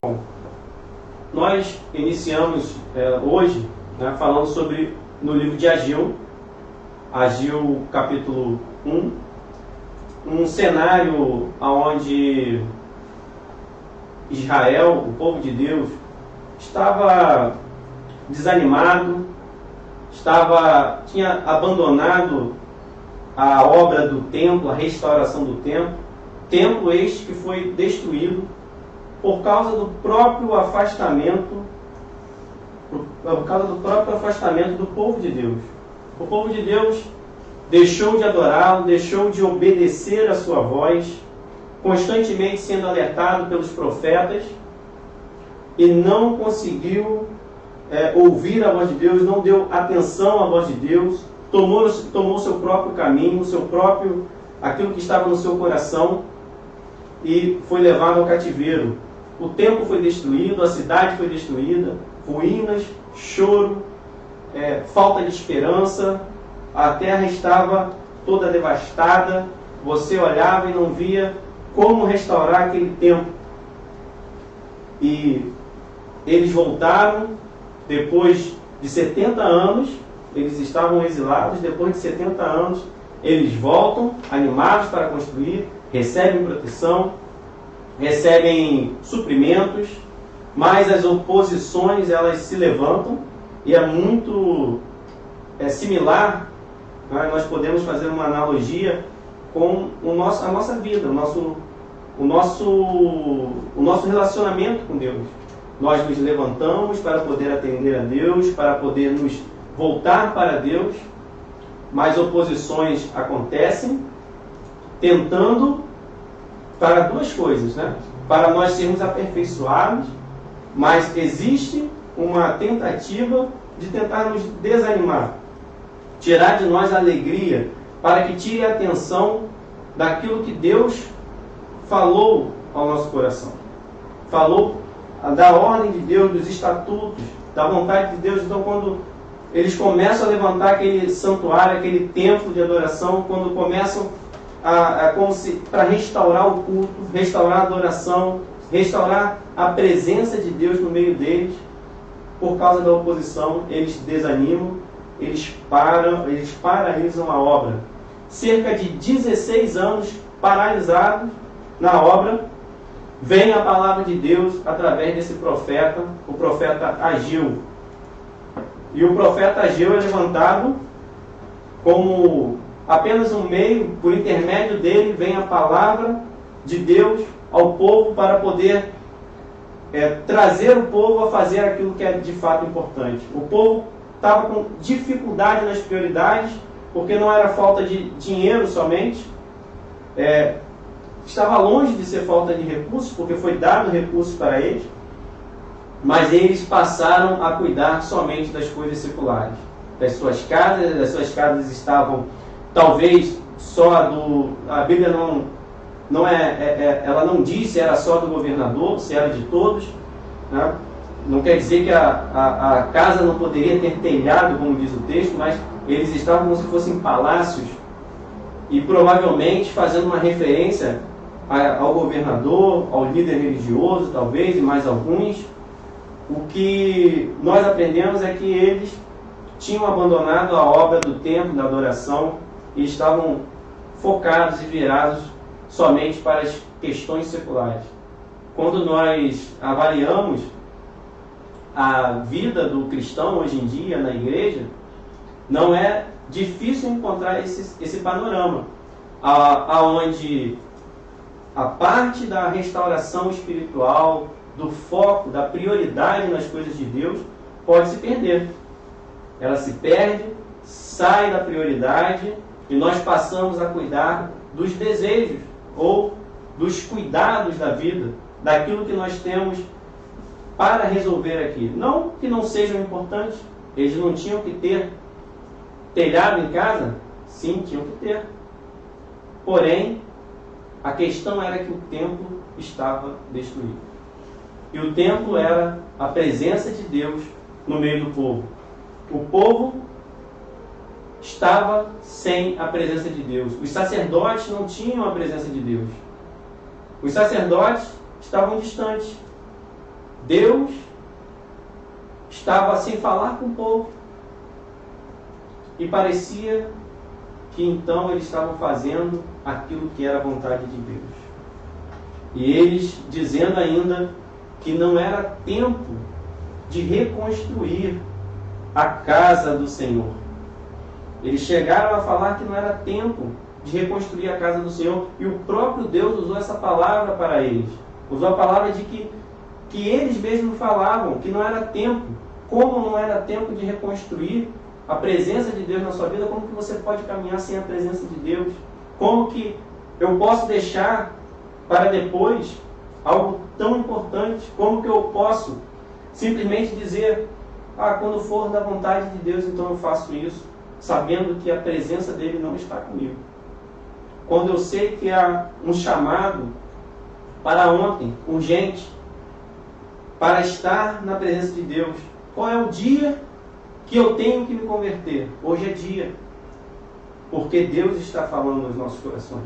Bom, nós iniciamos hoje, falando sobre, no livro de Ageu, capítulo 1, um cenário onde Israel, o povo de Deus, estava desanimado, tinha abandonado a obra do templo, a restauração do templo este que foi destruído por causa do próprio afastamento do povo de Deus. O povo de Deus deixou de adorá-lo, deixou de obedecer a sua voz, constantemente sendo alertado pelos profetas, e não conseguiu ouvir a voz de Deus, não deu atenção à voz de Deus, tomou seu próprio caminho, aquilo que estava no seu coração, e foi levado ao cativeiro. O templo foi destruído, a cidade foi destruída, ruínas, choro, falta de esperança, a terra estava toda devastada, você olhava e não via como restaurar aquele templo. E eles voltaram depois de 70 anos, eles estavam exilados, depois de 70 anos, eles voltam, animados para construir, recebem proteção, recebem suprimentos, mas as oposições, elas se levantam, e é muito similar, nós podemos fazer uma analogia com a nossa vida, o nosso relacionamento com Deus. Nós nos levantamos para poder atender a Deus, para poder nos voltar para Deus, mas oposições acontecem, tentando para duas coisas, para nós sermos aperfeiçoados, mas existe uma tentativa de tentar nos desanimar, tirar de nós a alegria, para que tire a atenção daquilo que Deus falou ao nosso coração. Falou da ordem de Deus, dos estatutos, da vontade de Deus. Então, quando eles começam a levantar aquele santuário, aquele templo de adoração, quando começam para restaurar o culto, restaurar a adoração, restaurar a presença de Deus no meio deles, por causa da oposição, eles desanimam, eles paralisam a obra. Cerca de 16 anos paralisados na obra, vem a palavra de Deus através desse profeta, o profeta Ageu. E o profeta Ageu é levantado como apenas um meio, por intermédio dele vem a palavra de Deus ao povo para poder trazer o povo a fazer aquilo que é de fato importante. O povo estava com dificuldade nas prioridades, porque não era falta de dinheiro somente, estava longe de ser falta de recursos, porque foi dado recursos para eles, mas eles passaram a cuidar somente das coisas seculares, das suas casas estavam talvez só a Bíblia ela não diz se era só do governador, se era de todos, Não quer dizer que a casa não poderia ter telhado, como diz o texto, mas eles estavam como se fossem palácios, e provavelmente fazendo uma referência ao governador, ao líder religioso, talvez, e mais alguns. O que nós aprendemos é que eles tinham abandonado a obra do templo, da adoração, e estavam focados e virados somente para as questões seculares. Quando nós avaliamos a vida do cristão hoje em dia na igreja, não é difícil encontrar esse panorama, onde a parte da restauração espiritual, do foco, da prioridade nas coisas de Deus, pode se perder. Ela se perde, sai da prioridade, e nós passamos a cuidar dos desejos ou dos cuidados da vida, daquilo que nós temos para resolver aqui. Não que não sejam importantes, eles não tinham que ter telhado em casa? Sim, tinham que ter. Porém, a questão era que o templo estava destruído. E o templo era a presença de Deus no meio do povo. O povo estava sem a presença de Deus. Os sacerdotes não tinham a presença de Deus. Os sacerdotes estavam distantes. Deus estava sem falar com o povo. E parecia que então eles estavam fazendo aquilo que era a vontade de Deus. E eles dizendo ainda que não era tempo de reconstruir a casa do Senhor. Eles chegaram a falar que não era tempo de reconstruir a casa do Senhor, e o próprio Deus usou essa palavra para eles. Usou a palavra de que eles mesmos falavam, que não era tempo. Como não era tempo de reconstruir a presença de Deus na sua vida, como que você pode caminhar sem a presença de Deus? Como que eu posso deixar para depois algo tão importante? Como que eu posso simplesmente dizer, quando for da vontade de Deus, então eu faço isso, sabendo que a presença dele não está comigo? Quando eu sei que há um chamado para ontem, urgente, para estar na presença de Deus, qual é o dia que eu tenho que me converter? Hoje é dia, porque Deus está falando nos nossos corações.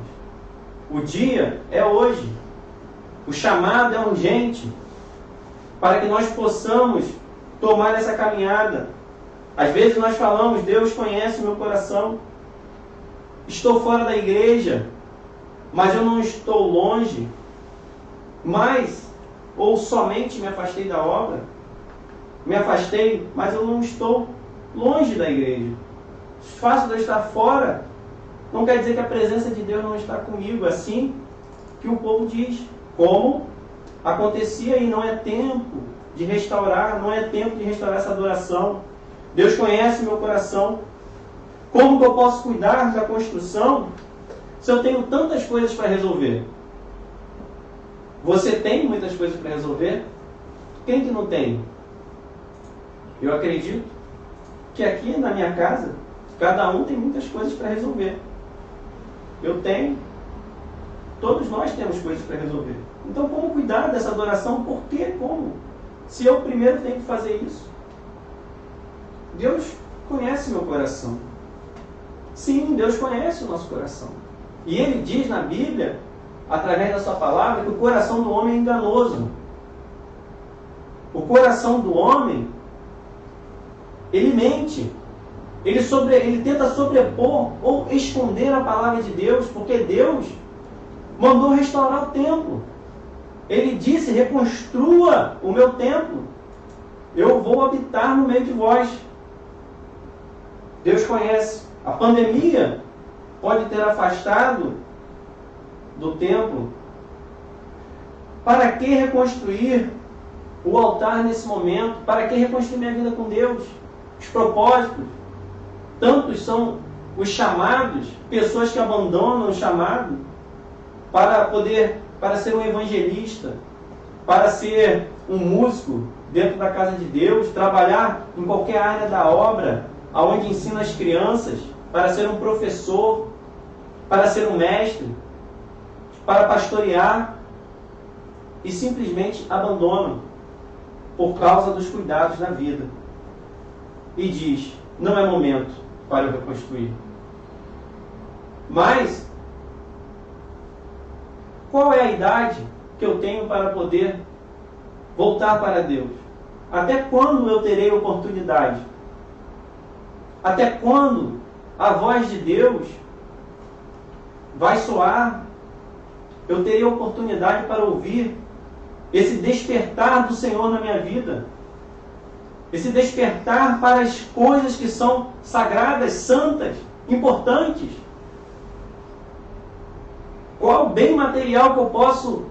O dia é hoje. O chamado é urgente, para que nós possamos tomar essa caminhada. Às vezes nós falamos, Deus conhece o meu coração. Estou fora da igreja, mas eu não estou longe. Ou somente me afastei da obra. Me afastei, mas eu não estou longe da igreja. O fato de eu estar fora não quer dizer que a presença de Deus não está comigo. Assim que o povo diz. Como acontecia e não é tempo de restaurar, não é tempo de restaurar essa adoração. Deus conhece o meu coração. Como que eu posso cuidar da construção se eu tenho tantas coisas para resolver? Você tem muitas coisas para resolver? Quem que não tem? Eu acredito que aqui na minha casa, cada um tem muitas coisas para resolver. Eu tenho. Todos nós temos coisas para resolver. Então, como cuidar dessa adoração? Por quê? Como? Se eu primeiro tenho que fazer isso. Deus conhece meu coração. Sim, Deus conhece o nosso coração. E Ele diz na Bíblia, através da sua palavra, que o coração do homem é enganoso. O coração do homem, ele mente. Ele tenta sobrepor ou esconder a palavra de Deus, porque Deus mandou restaurar o templo. Ele disse, reconstrua o meu templo. Eu vou habitar no meio de vós. Deus conhece. A pandemia pode ter afastado do templo. Para que reconstruir o altar nesse momento? Para que reconstruir minha vida com Deus? Os propósitos. Tantos são os chamados, pessoas que abandonam o chamado para ser um evangelista, para ser um músico dentro da casa de Deus, trabalhar em qualquer área da obra, aonde ensina as crianças, para ser um professor, para ser um mestre, para pastorear, e simplesmente abandonam por causa dos cuidados da vida. E diz, não é momento para eu reconstruir. Mas, qual é a idade que eu tenho para poder voltar para Deus? Até quando eu terei oportunidade? Até quando a voz de Deus vai soar? Eu terei oportunidade para ouvir esse despertar do Senhor na minha vida. Esse despertar para as coisas que são sagradas, santas, importantes. Qual bem material que eu posso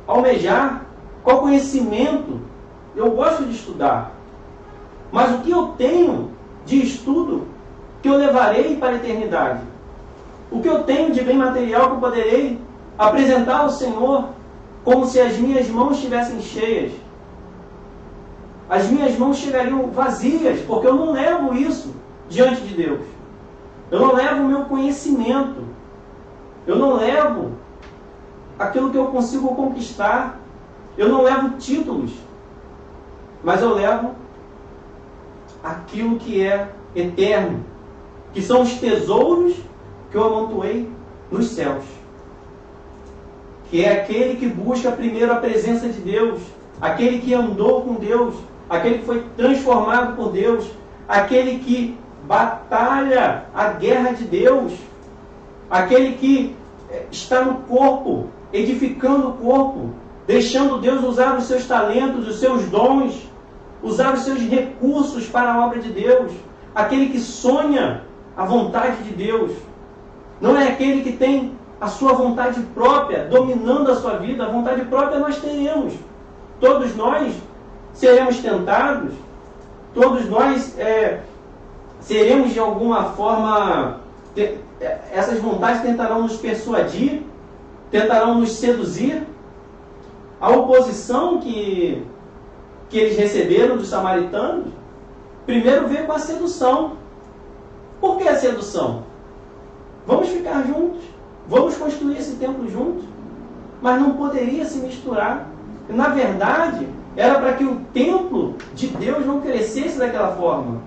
almejar? Qual conhecimento? Eu gosto de estudar. Mas o que eu tenho de estudo que eu levarei para a eternidade? O que eu tenho de bem material que eu poderei apresentar ao Senhor como se as minhas mãos estivessem cheias? As minhas mãos chegariam vazias, porque eu não levo isso diante de Deus. Eu não levo o meu conhecimento. Eu não levo aquilo que eu consigo conquistar. Eu não levo títulos. Mas eu levo aquilo que é eterno, que são os tesouros que eu amontoei nos céus. Que é aquele que busca primeiro a presença de Deus, aquele que andou com Deus, aquele que foi transformado por Deus, aquele que batalha a guerra de Deus, aquele que está no corpo, edificando o corpo, deixando Deus usar os seus talentos, os seus dons, usar os seus recursos para a obra de Deus, aquele que sonha a vontade de Deus. Não é aquele que tem a sua vontade própria dominando a sua vida. A vontade própria nós teremos. Todos nós seremos tentados, todos nós seremos de alguma forma, essas vontades tentarão nos persuadir, tentarão nos seduzir. A oposição que eles receberam dos samaritanos, primeiro veio com a sedução. Por que a sedução? Vamos ficar juntos, vamos construir esse templo juntos, mas não poderia se misturar. Na verdade, era para que o templo de Deus não crescesse daquela forma,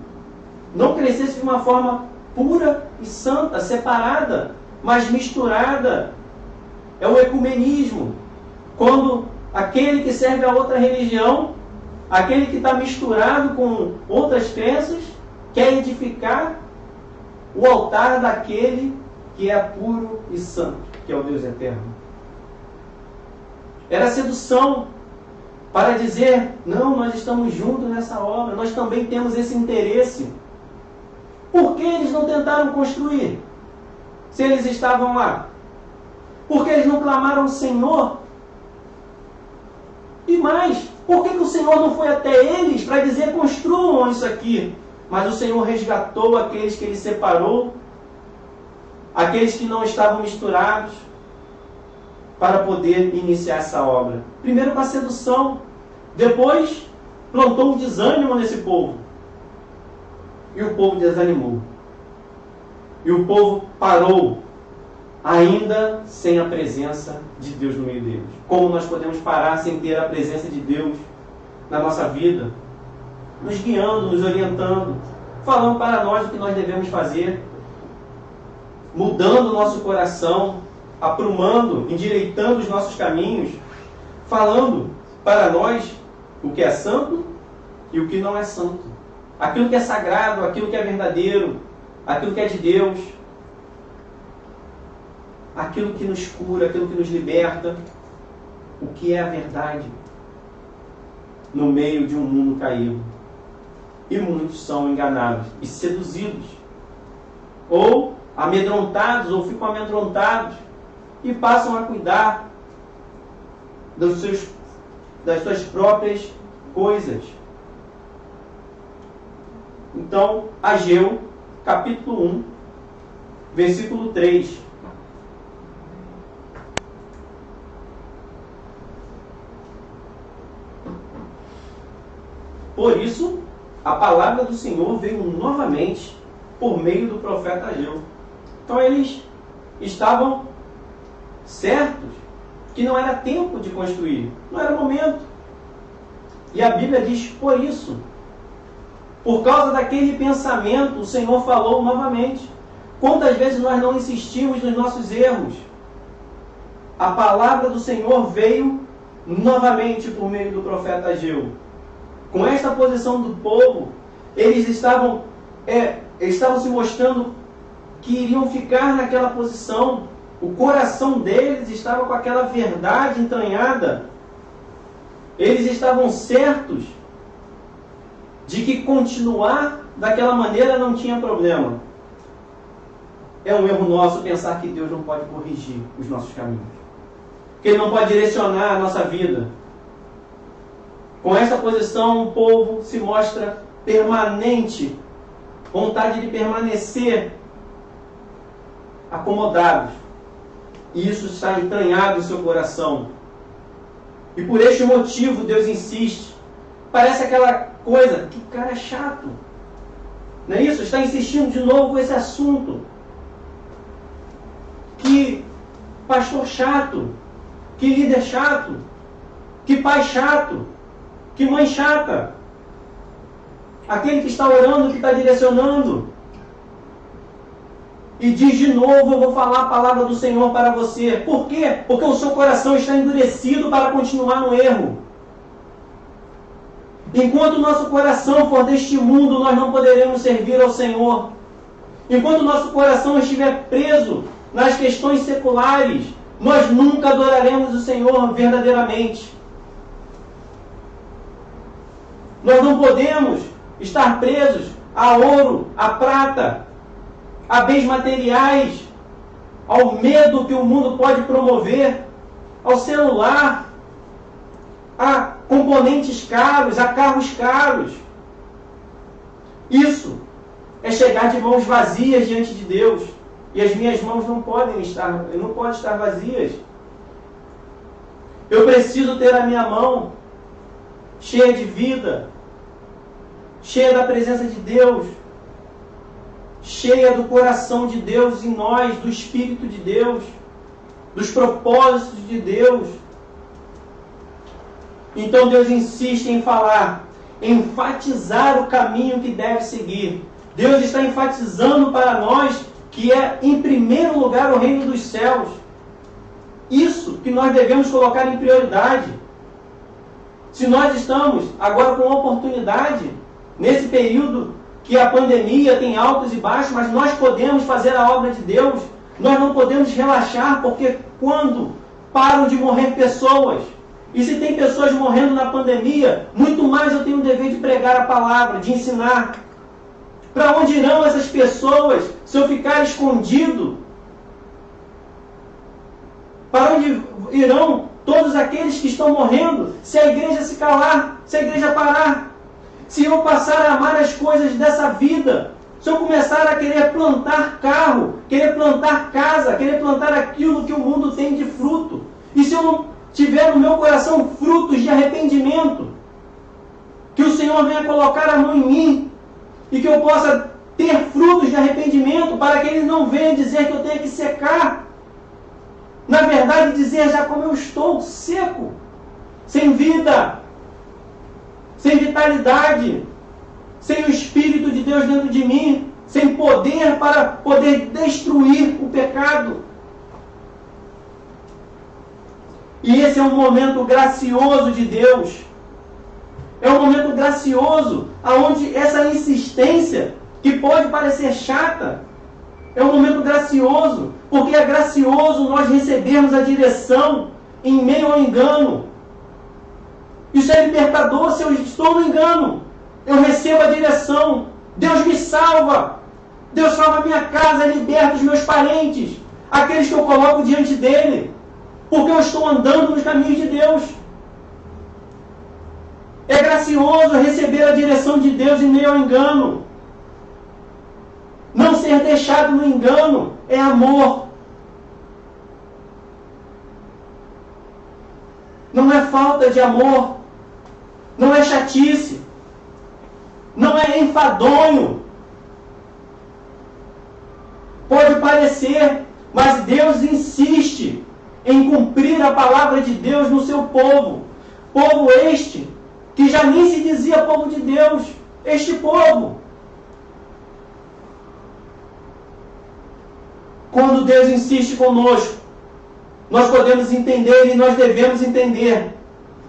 não crescesse de uma forma pura e santa, separada, mas misturada. É o ecumenismo, quando aquele que serve a outra religião, aquele que está misturado com outras crenças, quer edificar o altar daquele que é puro e santo, que é o Deus eterno. Era sedução para dizer, não, nós estamos juntos nessa obra, nós também temos esse interesse. Por que eles não tentaram construir, se eles estavam lá? Por que eles não clamaram ao Senhor? E mais, por que o Senhor não foi até eles para dizer, construam isso aqui? Mas o Senhor resgatou aqueles que Ele separou, aqueles que não estavam misturados, para poder iniciar essa obra. Primeiro com a sedução, depois plantou um desânimo nesse povo. E o povo desanimou. E o povo parou, ainda sem a presença de Deus no meio deles. Como nós podemos parar sem ter a presença de Deus na nossa vida? Nos guiando, nos orientando, falando para nós o que nós devemos fazer, mudando o nosso coração, aprumando, endireitando os nossos caminhos, falando para nós o que é santo e o que não é santo. Aquilo que é sagrado, aquilo que é verdadeiro, aquilo que é de Deus, aquilo que nos cura, aquilo que nos liberta, o que é a verdade no meio de um mundo caído. E muitos são enganados e seduzidos, ou amedrontados, ou ficam amedrontados e passam a cuidar das suas próprias coisas. Então, Ageu, capítulo 1, versículo 3. Por isso, a palavra do Senhor veio novamente por meio do profeta Ageu. Então eles estavam certos que não era tempo de construir, não era momento. E a Bíblia diz, por isso, por causa daquele pensamento, o Senhor falou novamente. Quantas vezes nós não insistimos nos nossos erros? A palavra do Senhor veio novamente por meio do profeta Ageu. Com esta posição do povo, eles estavam se mostrando que iriam ficar naquela posição. O coração deles estava com aquela verdade entranhada. Eles estavam certos de que continuar daquela maneira não tinha problema. É um erro nosso pensar que Deus não pode corrigir os nossos caminhos, que Ele não pode direcionar a nossa vida. Com esta posição, o povo se mostra permanente, vontade de permanecer acomodados. E isso está entranhado em seu coração. E por este motivo Deus insiste. Parece aquela coisa, que cara chato. Não é isso? Está insistindo de novo com esse assunto. Que pastor chato. Que líder chato. Que pai chato. Que mãe chata. Aquele que está orando, que está direcionando. E diz de novo, eu vou falar a palavra do Senhor para você. Por quê? Porque o seu coração está endurecido para continuar no erro. Enquanto o nosso coração for deste mundo, nós não poderemos servir ao Senhor. Enquanto o nosso coração estiver preso nas questões seculares, nós nunca adoraremos o Senhor verdadeiramente. Nós não podemos estar presos a ouro, a prata, a bens materiais, ao medo que o mundo pode promover, ao celular, a componentes caros, a carros caros. Isso é chegar de mãos vazias diante de Deus. E as minhas mãos não podem estar vazias. Eu preciso ter a minha mão cheia de vida, cheia da presença de Deus, cheia do coração de Deus em nós, do Espírito de Deus, dos propósitos de Deus. Então Deus insiste em falar, enfatizar o caminho que deve seguir. Deus está enfatizando para nós que é, em primeiro lugar, o reino dos céus. Isso que nós devemos colocar em prioridade. Se nós estamos agora com oportunidade, nesse período que a pandemia tem altos e baixos, mas nós podemos fazer a obra de Deus, nós não podemos relaxar, porque quando param de morrer pessoas, e se tem pessoas morrendo na pandemia, muito mais eu tenho o dever de pregar a palavra, de ensinar. Para onde irão essas pessoas se eu ficar escondido? Para onde irão todos aqueles que estão morrendo se a igreja se calar, se a igreja parar? Se eu passar a amar as coisas dessa vida, se eu começar a querer plantar carro, querer plantar casa, querer plantar aquilo que o mundo tem de fruto, e se eu não tiver no meu coração frutos de arrependimento, que o Senhor venha colocar a mão em mim, e que eu possa ter frutos de arrependimento, para que Ele não venha dizer que eu tenha que secar. Na verdade, dizer já como eu estou, seco, sem vida, sem vitalidade, sem o Espírito de Deus dentro de mim, sem poder para poder destruir o pecado. E esse é um momento gracioso de Deus. É um momento gracioso, onde essa insistência, que pode parecer chata, é um momento gracioso, porque é gracioso nós recebermos a direção em meio ao engano. Isso é libertador. Se eu estou no engano, eu recebo a direção. Deus me salva. Deus salva a minha casa, liberta os meus parentes, aqueles que eu coloco diante dele, porque eu estou andando nos caminhos de Deus. É gracioso receber a direção de Deus em meio ao engano. Não ser deixado no engano é amor. Não é falta de amor. Não é chatice. Não é enfadonho. Pode parecer, mas Deus insiste em cumprir a palavra de Deus no seu povo. Povo este que já nem se dizia povo de Deus. Este povo. Quando Deus insiste conosco, nós podemos entender e nós devemos entender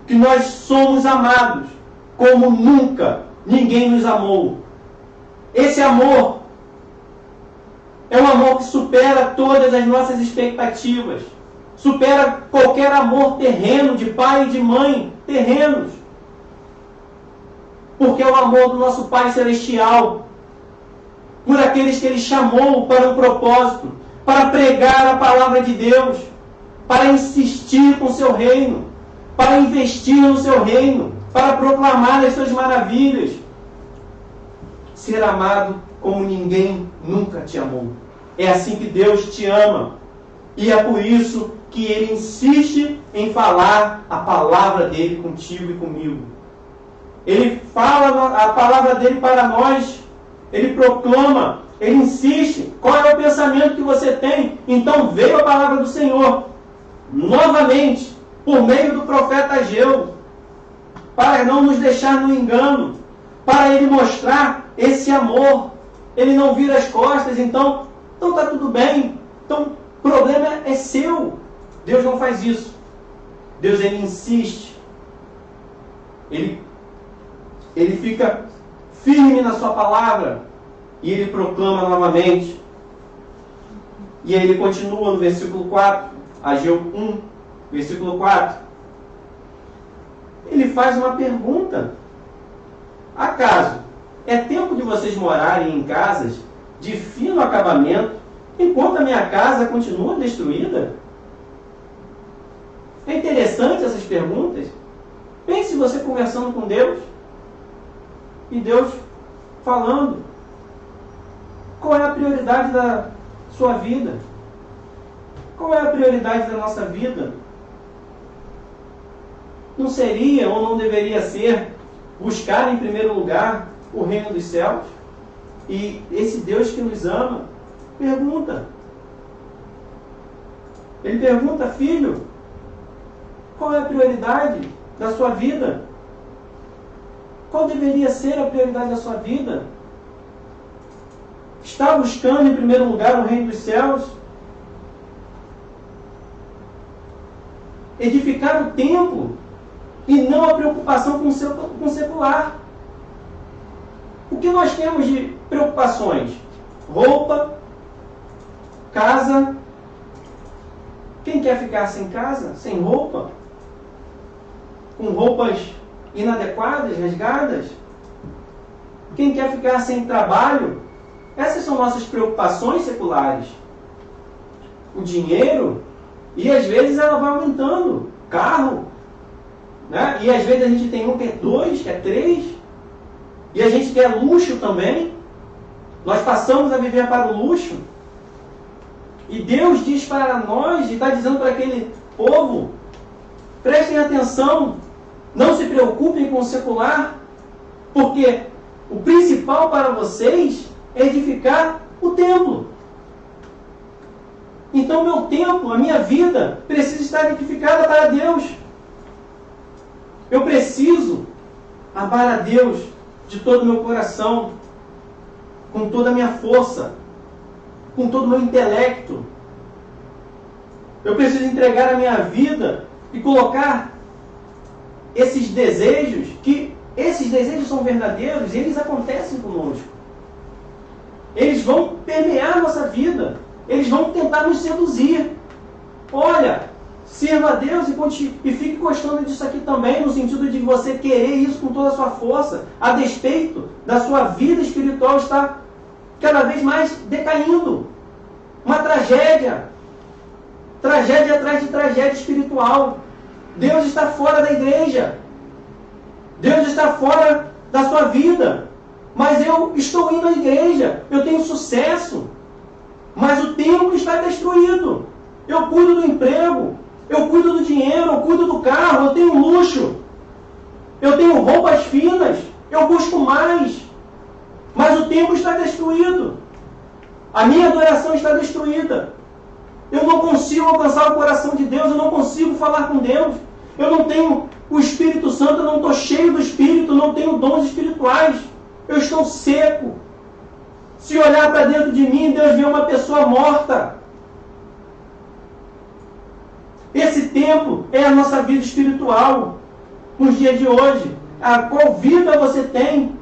que nós somos amados como nunca ninguém nos amou. Esse amor é um amor que supera todas as nossas expectativas. Supera qualquer amor terreno, de pai e de mãe terrenos. Porque é o amor do nosso Pai Celestial, por aqueles que Ele chamou para um propósito, para pregar a palavra de Deus, para insistir com o seu reino, para investir no seu reino, para proclamar as suas maravilhas. Ser amado como ninguém nunca te amou. É assim que Deus te ama. E é por isso que Ele insiste em falar a palavra dEle contigo e comigo. Ele fala a palavra dEle para nós. Ele proclama. Ele insiste. Qual é o pensamento que você tem? Então veio a palavra do Senhor novamente, por meio do profeta Ageu, para não nos deixar no engano, para Ele mostrar esse amor. Ele não vira as costas, então está tudo bem. Então o problema é seu. Deus não faz isso. Deus, Ele insiste. Ele ele fica firme na sua palavra e ele proclama novamente. E aí ele continua no versículo 4, Ageu 1, versículo 4. Ele faz uma pergunta: acaso é tempo de vocês morarem em casas de fino acabamento, enquanto a minha casa continua destruída? É interessante essas perguntas. Pense você conversando com Deus e Deus falando. Qual é a prioridade da sua vida? Qual é a prioridade da nossa vida? Não seria ou não deveria ser buscar em primeiro lugar o reino dos céus? E esse Deus que nos ama pergunta. Ele pergunta: filho, qual é a prioridade da sua vida? Qual deveria ser a prioridade da sua vida? Está buscando em primeiro lugar o reino dos céus? Edificar o templo e não a preocupação com o secular. O que nós temos de preocupações? Roupa, casa. Quem quer ficar sem casa, sem roupa? Com roupas inadequadas, rasgadas? Quem quer ficar sem trabalho? Essas são nossas preocupações seculares. O dinheiro, e às vezes ela vai aumentando. Carro, né? E às vezes a gente tem um que é 2, que é 3, e a gente quer luxo também. Nós passamos a viver para o luxo. E Deus diz para nós, e está dizendo para aquele povo: prestem atenção, não se preocupem com o secular, porque o principal para vocês é edificar o templo. Então meu templo, a minha vida, precisa estar edificada para Deus. Eu preciso amar a Deus de todo o meu coração, com toda a minha força, com todo o meu intelecto. Eu preciso entregar a minha vida e colocar esses desejos, que esses desejos são verdadeiros e eles acontecem conosco. Eles vão permear a nossa vida. Eles vão tentar nos seduzir. Olha, sirva a Deus e fique gostando disso aqui também, no sentido de você querer isso com toda a sua força, a despeito da sua vida espiritual estar cada vez mais decaindo. Uma tragédia. Tragédia atrás de tragédia espiritual. Deus está fora da igreja. Deus está fora da sua vida. Mas eu estou indo à igreja. Eu tenho sucesso. Mas o templo está destruído. Eu cuido do emprego. Eu cuido do dinheiro. Eu cuido do carro. Eu tenho luxo. Eu tenho roupas finas. Eu busco mais. Mas o templo está destruído. A minha adoração está destruída. Eu não consigo alcançar o coração de Deus. Eu não consigo falar com Deus. Eu não tenho o Espírito Santo. Eu não estou cheio do Espírito. Eu não tenho dons espirituais. Eu estou seco. Se olhar para dentro de mim, Deus vê uma pessoa morta. Esse templo é a nossa vida espiritual. Nos dias de hoje. Qual vida você tem?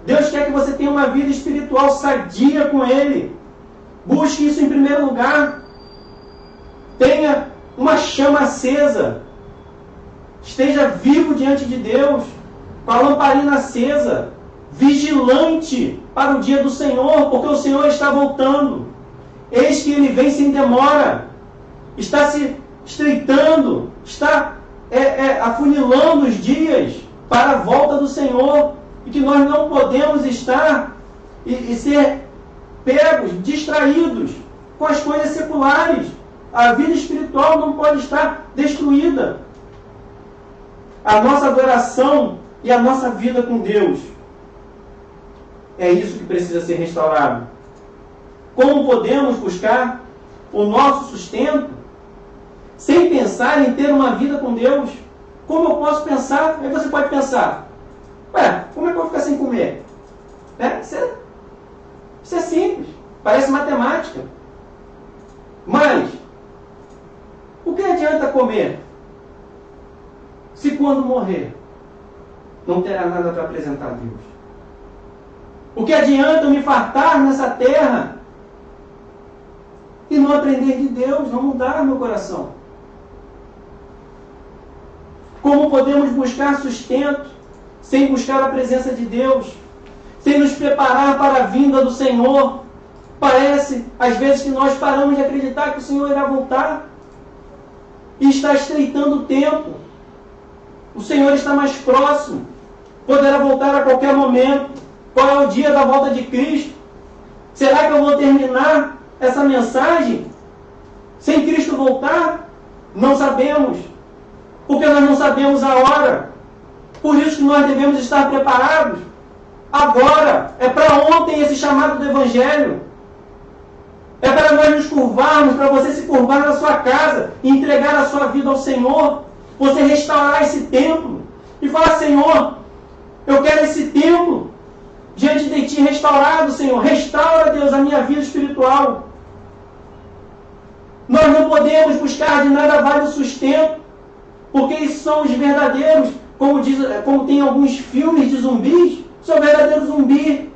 Deus quer que você tenha uma vida espiritual sadia com Ele. Busque isso em primeiro lugar. Tenha uma chama acesa. Esteja vivo diante de Deus, com a lamparina acesa, vigilante para o dia do Senhor, porque o Senhor está voltando. Eis que Ele vem sem demora. Está se estreitando, está afunilando os dias para a volta do Senhor. E que nós não podemos estar e ser pegos, distraídos com as coisas seculares. A vida espiritual não pode estar destruída. A nossa adoração e a nossa vida com Deus, é isso que precisa ser restaurado. Como podemos buscar o nosso sustento sem pensar em ter uma vida com Deus? Como eu posso pensar? Aí você pode pensar: ué, como é que eu vou ficar sem comer? Isso é simples, parece matemática. Mas, o que adianta comer se quando morrer não terá nada para apresentar a Deus. O que adianta eu me fartar nessa terra e não aprender de Deus, não mudar meu coração? Como podemos buscar sustento sem buscar a presença de Deus? Sem nos preparar para a vinda do Senhor? Parece, às vezes, que nós paramos de acreditar que o Senhor irá voltar. E está estreitando o tempo. O Senhor está mais próximo. Poderá voltar a qualquer momento. Qual é o dia da volta de Cristo? Será que eu vou terminar essa mensagem sem Cristo voltar? Não sabemos. Porque nós não sabemos a hora. Por isso que nós devemos estar preparados. Agora. É para ontem esse chamado do Evangelho. É para nós nos curvarmos, para você se curvar na sua casa e entregar a sua vida ao Senhor. Você restaurar esse templo e falar: Senhor, eu quero esse templo diante de Ti restaurado, Senhor. Restaura, Deus, a minha vida espiritual. Nós não podemos buscar de nada vale o sustento, porque eles são os verdadeiros, como tem alguns filmes de zumbis, são verdadeiros zumbis.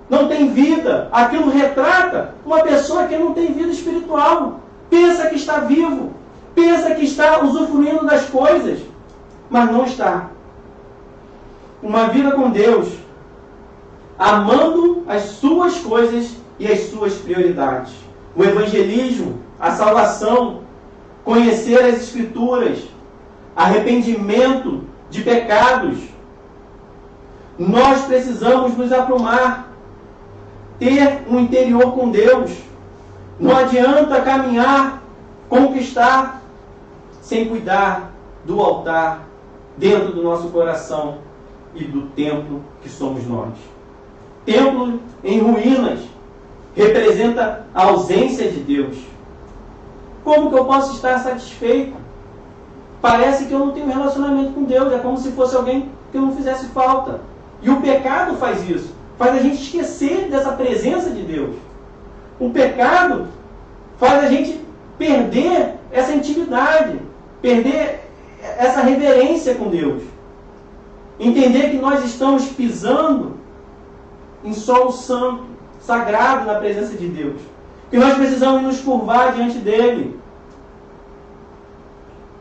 Não tem vida. Aquilo retrata uma pessoa que não tem vida espiritual. Pensa que está vivo. Pensa que está usufruindo das coisas. Mas não está. Uma vida com Deus, amando as suas coisas e as suas prioridades. O evangelismo, a salvação, conhecer as Escrituras, arrependimento de pecados. Nós precisamos nos aprumar, ter um interior com Deus. Não adianta caminhar, conquistar, sem cuidar do altar dentro do nosso coração e do templo que somos nós. Templo em ruínas representa a ausência de Deus. Como que eu posso estar satisfeito? Parece que eu não tenho relacionamento com Deus. É como se fosse alguém que não fizesse falta. E o pecado faz isso. Faz a gente esquecer dessa presença de Deus. O pecado faz a gente perder essa intimidade, perder essa reverência com Deus. Entender que nós estamos pisando em solo santo, sagrado na presença de Deus. Que nós precisamos nos curvar diante dele.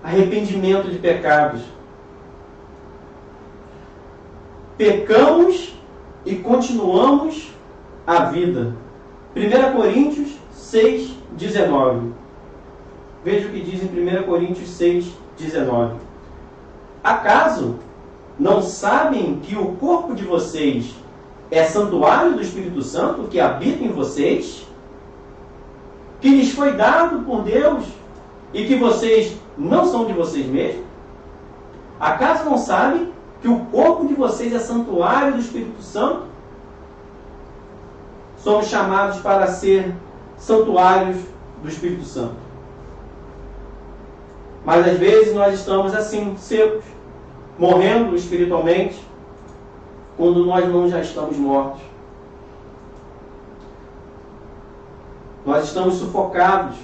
Arrependimento de pecados. Pecamos e continuamos a vida. 1 Coríntios 6, 19. Veja o que diz em 1 Coríntios 6, 19. Acaso não sabem que o corpo de vocês é santuário do Espírito Santo que habita em vocês? Que lhes foi dado por Deus e que vocês não são de vocês mesmos? Acaso não sabem que o corpo de vocês é santuário do Espírito Santo? Somos chamados para ser santuários do Espírito Santo. Mas às vezes nós estamos assim, secos, morrendo espiritualmente, quando nós não já estamos mortos. Nós estamos sufocados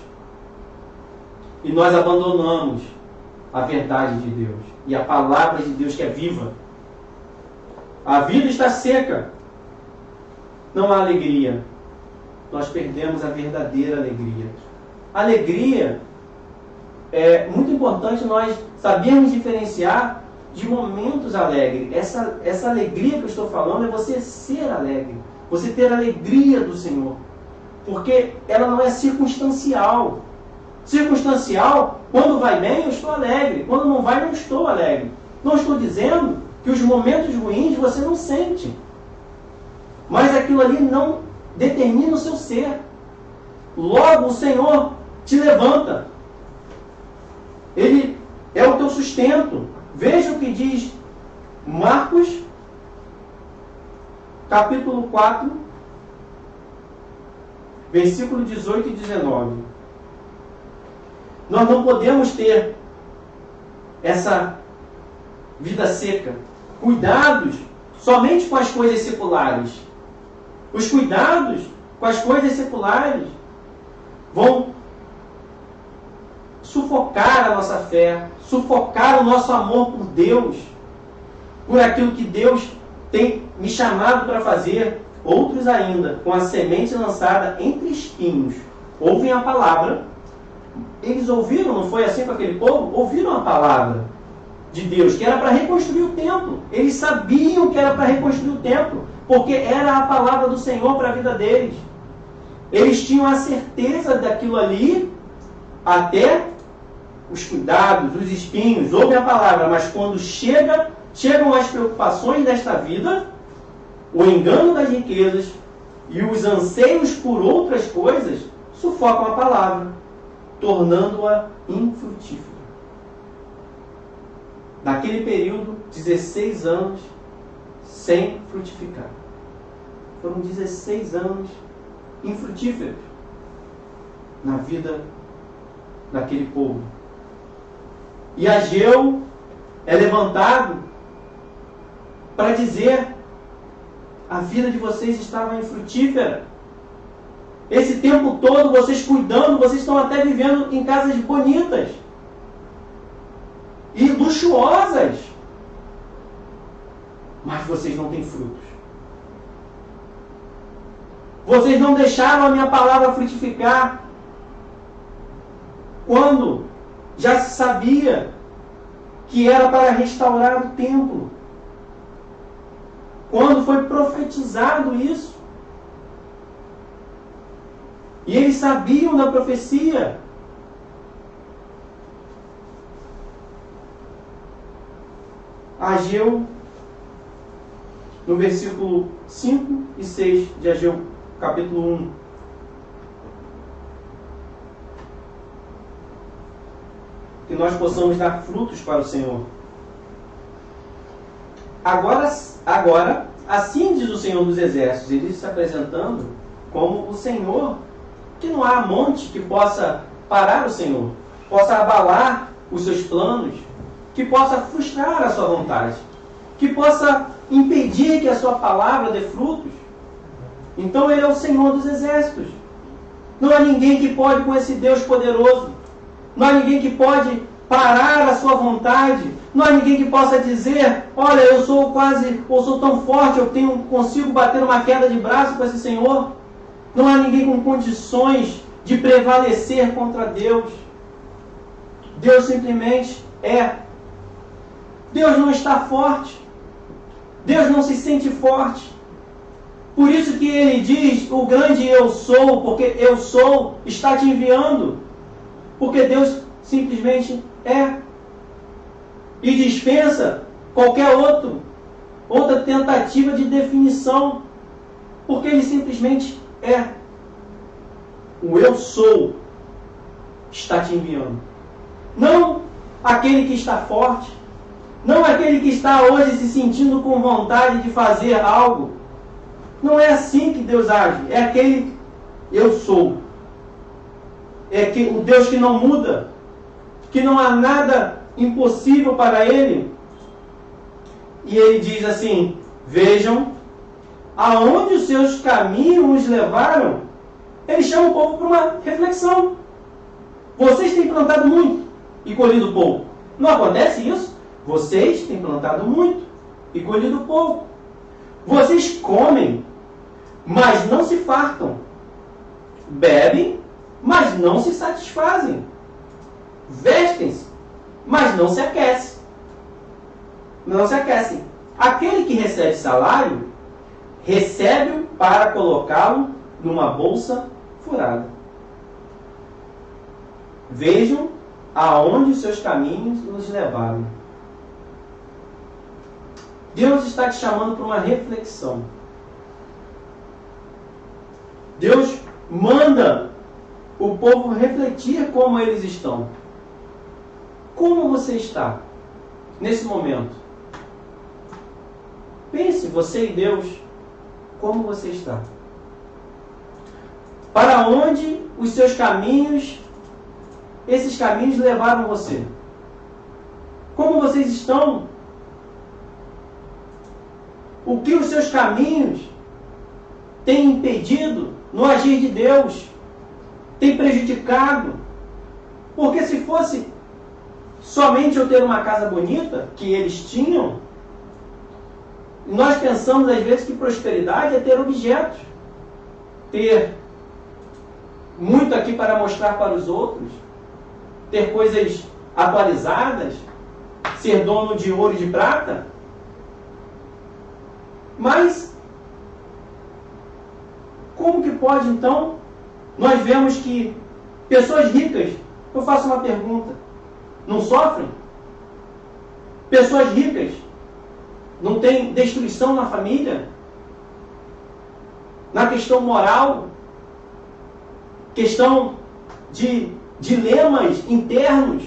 e nós abandonamos a verdade de Deus e a palavra de Deus que é viva. A vida está seca, não há alegria. Nós perdemos a verdadeira alegria. Alegria é muito importante nós sabermos diferenciar de momentos alegres. Essa alegria que eu estou falando é você ser alegre, você ter a alegria do Senhor, porque ela não é circunstancial. Circunstancial, quando vai bem, eu estou alegre. Quando não vai, não estou alegre. Não estou dizendo que os momentos ruins você não sente. Mas aquilo ali não determina o seu ser. Logo, o Senhor te levanta. Ele é o teu sustento. Veja o que diz Marcos, capítulo 4, versículo 18 e 19. Nós não podemos ter essa vida seca. Cuidados somente com as coisas seculares. Os cuidados com as coisas seculares vão sufocar a nossa fé, sufocar o nosso amor por Deus. por aquilo que Deus tem me chamado para fazer. Outros ainda, com a semente lançada entre espinhos, ouvem a palavra. Eles ouviram, não foi assim com aquele povo? Ouviram a palavra de Deus, que era para reconstruir o templo. Eles sabiam que era para reconstruir o templo, porque era a palavra do Senhor para a vida deles. Eles tinham a certeza daquilo ali, até os cuidados, os espinhos, ouvem a palavra, mas quando chegam as preocupações desta vida, o engano das riquezas e os anseios por outras coisas, sufocam a palavra, tornando-a infrutífera. Naquele período, 16 anos sem frutificar. Foram 16 anos infrutíferos na vida daquele povo. E Ageu é levantado para dizer: a vida de vocês estava infrutífera. Esse tempo todo vocês cuidando, vocês estão até vivendo em casas bonitas e luxuosas, mas vocês não têm frutos. Vocês não deixaram a minha palavra frutificar quando já se sabia que era para restaurar o templo. Quando foi profetizado isso. E eles sabiam da profecia. Ageu, no versículo 5 e 6 de Ageu, capítulo 1. Que nós possamos dar frutos para o Senhor. Agora, assim diz o Senhor dos Exércitos, ele se apresentando como o Senhor, que não há monte que possa parar o Senhor, possa abalar os seus planos, que possa frustrar a sua vontade, que possa impedir que a sua palavra dê frutos. Então ele é o Senhor dos Exércitos. Não há ninguém que pode com esse Deus poderoso. Não há ninguém que pode parar a sua vontade. Não há ninguém que possa dizer: olha, eu sou tão forte, consigo bater uma queda de braço com esse Senhor. Não há ninguém com condições de prevalecer contra Deus. Deus simplesmente é. Deus não está forte. Deus não se sente forte. Por isso que ele diz: o grande eu sou, porque eu sou, está te enviando. Porque Deus simplesmente é. E dispensa qualquer outra tentativa de definição. Porque ele simplesmente é. O eu sou está te enviando. Não aquele que está forte. Não aquele que está hoje se sentindo com vontade de fazer algo. Não é assim que Deus age. É aquele eu sou. É o Deus que não muda. Que não há nada impossível para Ele. E Ele diz assim: vejam aonde os seus caminhos os levaram. Ele chama o povo para uma reflexão. Vocês têm plantado muito e colhido pouco. Não acontece isso? Vocês têm plantado muito e colhido pouco. Vocês comem, mas não se fartam. Bebem, mas não se satisfazem. Vestem-se, mas não se aquecem. Não se aquecem. Aquele que recebe salário, recebe-o para colocá-lo numa bolsa furada. Vejam aonde os seus caminhos nos levaram. Deus está te chamando para uma reflexão. Deus manda o povo refletir como eles estão. Como você está nesse momento? Pense, você e Deus, como você está. Para onde os seus caminhos, esses caminhos levaram você? Como vocês estão? O que os seus caminhos têm impedido no agir de Deus? Tem prejudicado? Porque se fosse somente eu ter uma casa bonita, que eles tinham, Nós pensamos às vezes que prosperidade é ter objetos, ter muito aqui para mostrar para os outros, ter coisas atualizadas, ser dono de ouro e de prata. Mas como que pode então nós vemos que pessoas ricas, eu faço uma pergunta, não sofrem? Pessoas ricas não têm destruição na família? Na questão moral? Questão de dilemas internos?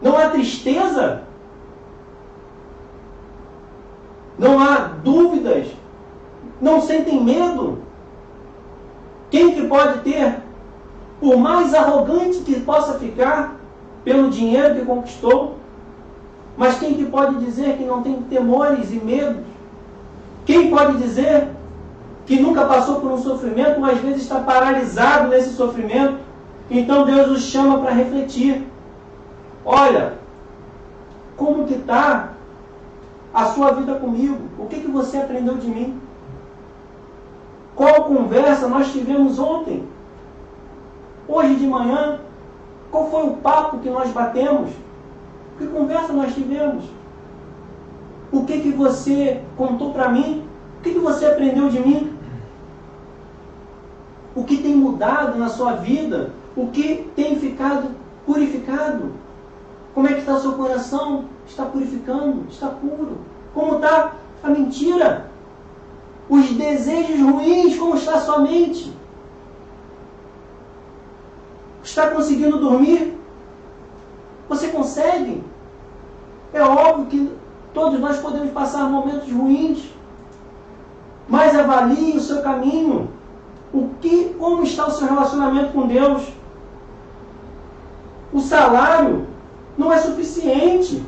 Não há tristeza? Não há dúvidas? Não sentem medo? Quem que pode ter, por mais arrogante que possa ficar pelo dinheiro que conquistou, mas quem que pode dizer que não tem temores e medos? Quem pode dizer que nunca passou por um sofrimento, mas às vezes está paralisado nesse sofrimento? Então Deus os chama para refletir. Olha, como que está a sua vida comigo? O que você aprendeu de mim? Qual conversa nós tivemos ontem? Hoje de manhã? Qual foi o papo que nós batemos? Que conversa nós tivemos? O que você contou para mim? O que você aprendeu de mim? O que tem mudado na sua vida? O que tem ficado purificado? Como é que está o seu coração? Está purificando? Está puro? Como está a mentira? Os desejos ruins, como está a sua mente? Está conseguindo dormir? Você consegue? É óbvio que todos nós podemos passar momentos ruins, mas avalie o seu caminho. Como está o seu relacionamento com Deus? O salário não é suficiente.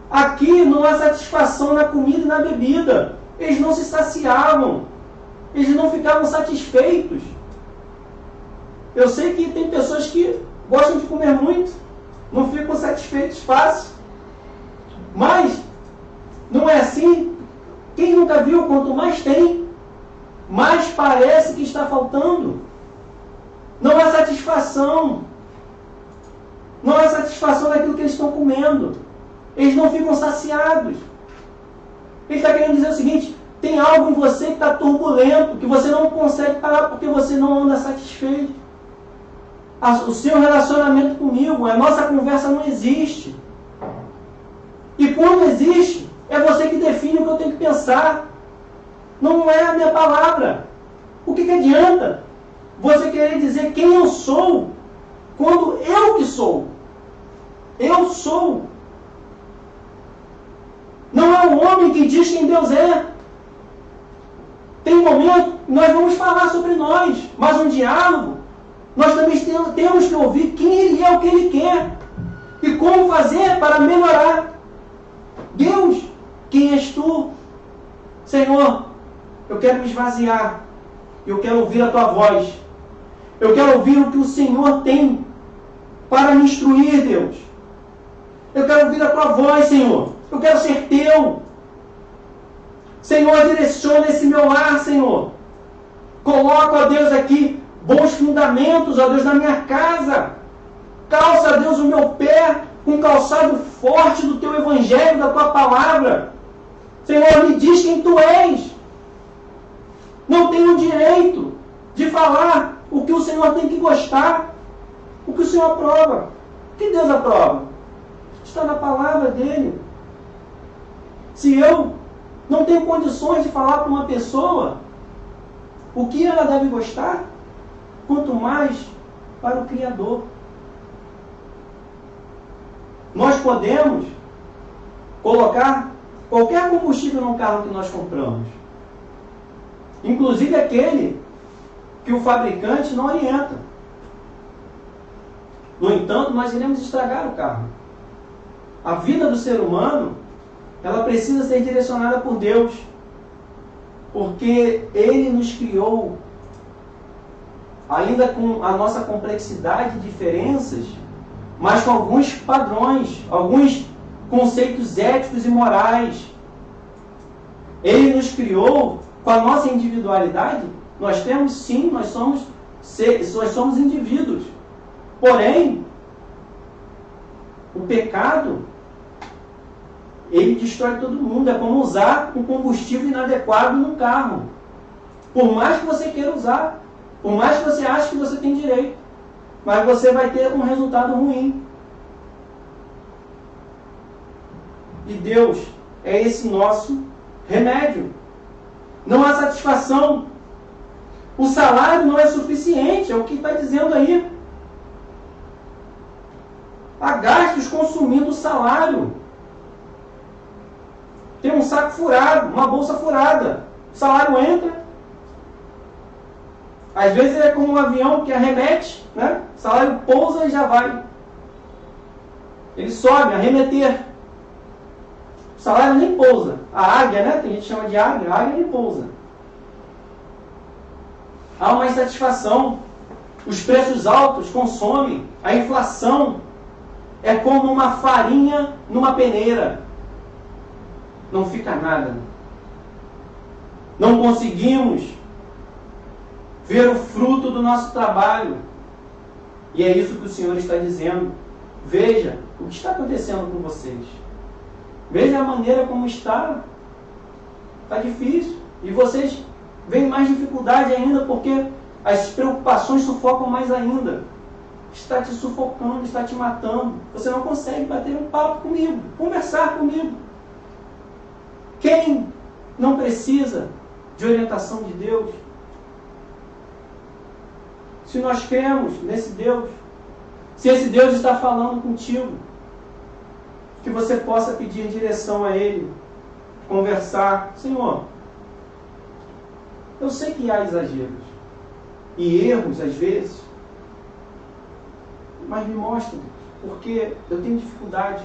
Aqui não há satisfação na comida e na bebida. Eles não se saciavam. Eles não ficavam satisfeitos. Eu sei que tem pessoas que gostam de comer muito, não ficam satisfeitos fácil. Mas não é assim. Quem nunca viu, quanto mais tem, mais parece que está faltando. Não há satisfação. Não há satisfação daquilo que eles estão comendo. Eles não ficam saciados. Ele está querendo dizer o seguinte: tem algo em você que está turbulento, que você não consegue parar porque você não anda satisfeito. O seu relacionamento comigo, a nossa conversa não existe. E quando existe, é você que define o que eu tenho que pensar. Não é a minha palavra. O que adianta você querer dizer quem eu sou, quando eu que sou? Eu sou. Não é o homem que diz quem Deus é. Tem um momento que nós vamos falar sobre nós, mas um diálogo, nós também temos que ouvir quem Ele é, o que Ele quer, e como fazer para melhorar. Deus, quem és Tu? Senhor, eu quero me esvaziar, eu quero ouvir a Tua voz, eu quero ouvir o que o Senhor tem para me instruir, Deus. Eu quero ouvir a Tua voz, Senhor. Eu quero ser Teu. Senhor, direciona esse meu lar, Senhor. Coloca, ó Deus, aqui bons fundamentos, ó Deus, na minha casa. Calça, ó Deus, o meu pé com um calçado forte do Teu Evangelho, da Tua Palavra. Senhor, me diz quem Tu és. Não tenho o direito de falar o que o Senhor tem que gostar, o que o Senhor aprova. O que Deus aprova? Está na palavra dEle. Se eu não tenho condições de falar para uma pessoa o que ela deve gostar, quanto mais para o Criador. Nós podemos colocar qualquer combustível no carro que nós compramos, inclusive aquele que o fabricante não orienta. No entanto, nós iremos estragar o carro. A vida do ser humano, ela precisa ser direcionada por Deus, porque Ele nos criou, ainda com a nossa complexidade de diferenças, mas com alguns padrões, alguns conceitos éticos e morais. Ele nos criou com a nossa individualidade. Nós temos sim, nós somos indivíduos. Porém, o pecado, ele destrói todo mundo. É como usar um combustível inadequado num carro. Por mais que você queira usar, por mais que você ache que você tem direito, mas você vai ter um resultado ruim. E Deus é esse nosso remédio. Não há satisfação. O salário não é suficiente, é o que está dizendo aí. Há gastos consumindo o salário. Tem um saco furado, uma bolsa furada. O salário entra. Às vezes é como um avião que arremete, né? O salário pousa e já vai. Ele sobe, arremeter. O salário nem pousa. A águia, né? Tem gente que chama de águia. A águia nem pousa. Há uma insatisfação. Os preços altos consomem. A inflação é como uma farinha numa peneira. Não fica nada. Não conseguimos ver o fruto do nosso trabalho. E é isso que o Senhor está dizendo. Veja o que está acontecendo com vocês. Veja a maneira como está. Está difícil. E vocês veem mais dificuldade ainda porque as preocupações sufocam mais ainda. Está te sufocando, está te matando. Você não consegue bater um papo comigo, conversar comigo. Quem não precisa de orientação de Deus? Se nós cremos nesse Deus, se esse Deus está falando contigo, que você possa pedir direção a Ele, conversar. Senhor, eu sei que há exageros e erros às vezes, mas me mostra, porque eu tenho dificuldade.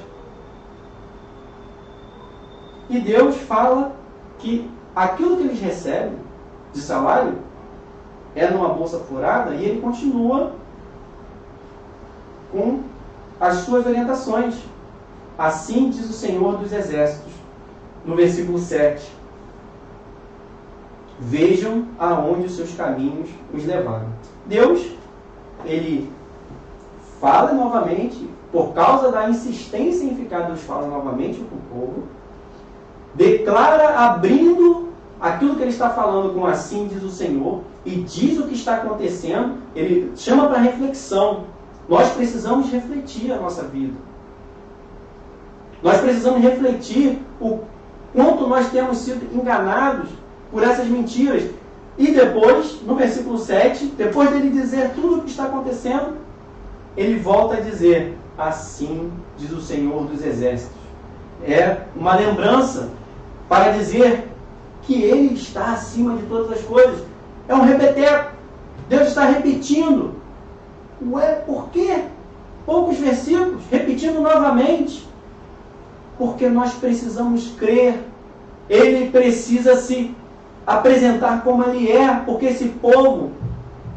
E Deus fala que aquilo que eles recebem de salário é numa bolsa furada, e Ele continua com as suas orientações. Assim diz o Senhor dos Exércitos, no versículo 7. Vejam aonde os seus caminhos os levaram. Deus, Ele fala novamente, por causa da insistência em ficar, Deus fala novamente com o povo, declara abrindo aquilo que Ele está falando com assim diz o Senhor, e diz o que está acontecendo. Ele chama para reflexão. Nós precisamos refletir a nossa vida. Nós precisamos refletir o quanto nós temos sido enganados por essas mentiras. E depois, no versículo 7, depois dele dizer tudo o que está acontecendo, ele volta a dizer, assim diz o Senhor dos Exércitos. É uma lembrança para dizer que Ele está acima de todas as coisas. É um repeteco. Deus está repetindo. Ué, por quê? Poucos versículos, repetindo novamente. Porque nós precisamos crer. Ele precisa se apresentar como Ele é, porque esse povo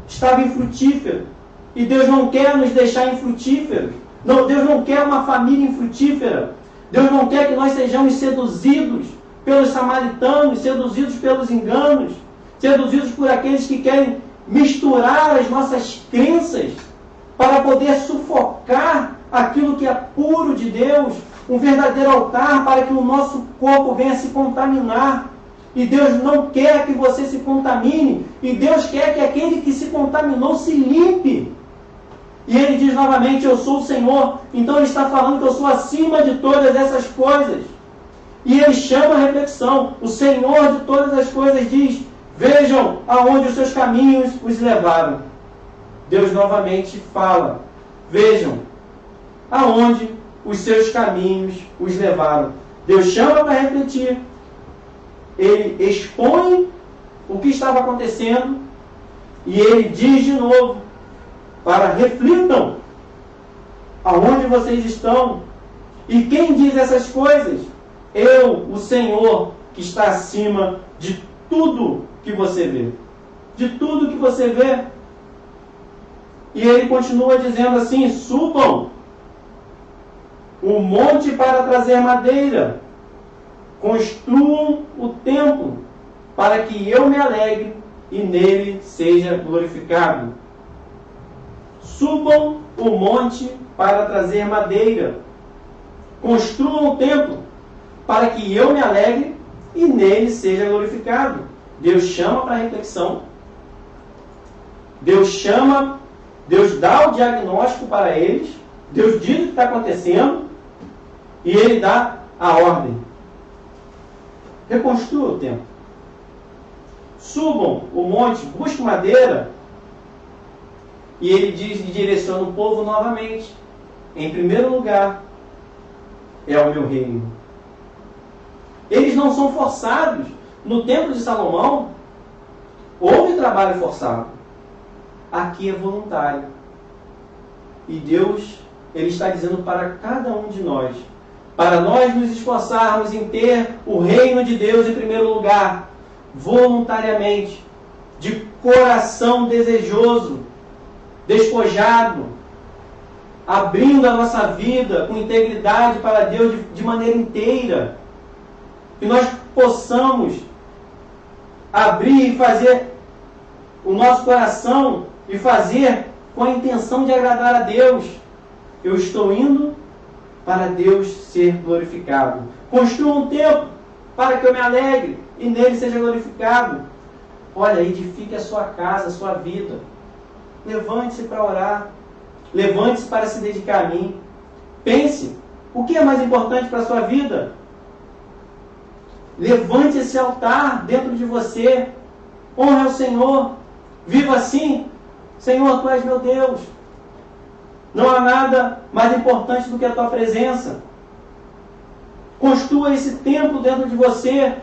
estava infrutífero. E Deus não quer nos deixar infrutíferos. Não, Deus não quer uma família infrutífera. Deus não quer que nós sejamos seduzidos pelos samaritanos, seduzidos pelos enganos, seduzidos por aqueles que querem misturar as nossas crenças para poder sufocar aquilo que é puro de Deus, um verdadeiro altar para que o nosso corpo venha se contaminar. E Deus não quer que você se contamine, e Deus quer que aquele que se contaminou se limpe. E Ele diz novamente, eu sou o Senhor. Então Ele está falando que eu sou acima de todas essas coisas. E Ele chama a reflexão. O Senhor de todas as coisas diz, vejam aonde os seus caminhos os levaram. Deus novamente fala, vejam aonde os seus caminhos os levaram. Deus chama para refletir. Ele expõe o que estava acontecendo e Ele diz de novo, para reflitam aonde vocês estão. E quem diz essas coisas? Eu, o Senhor, que está acima de tudo que você vê. De tudo que você vê. E Ele continua dizendo assim, subam o monte para trazer madeira, Construam o templo, para que eu me alegre e nele seja glorificado. Subam o monte para trazer madeira. Construam o templo, para que eu me alegre e nele seja glorificado. Deus chama para reflexão. Deus chama, Deus dá o diagnóstico para eles. Deus diz o que está acontecendo e Ele dá a ordem. Reconstrua o templo. Subam o monte, busquem madeira. E Ele diz e direciona o povo novamente. Em primeiro lugar, é o meu reino. Eles não são forçados. No templo de Salomão, houve trabalho forçado. Aqui é voluntário. E Deus, Ele está dizendo para cada um de nós, para nós nos esforçarmos em ter o reino de Deus em primeiro lugar, voluntariamente, de coração desejoso, despojado, abrindo a nossa vida com integridade para Deus de maneira inteira. Que nós possamos abrir e fazer o nosso coração e fazer com a intenção de agradar a Deus. Eu estou indo para Deus ser glorificado. Construa um templo para que eu me alegre e nele seja glorificado. Olha, edifique a sua casa, a sua vida. Levante-se para orar. Levante-se para se dedicar a mim. Pense, o que é mais importante para a sua vida? Levante esse altar dentro de você. Honre ao Senhor. Viva assim. Senhor, Tu és meu Deus. Não há nada mais importante do que a Tua presença. Construa esse templo dentro de você.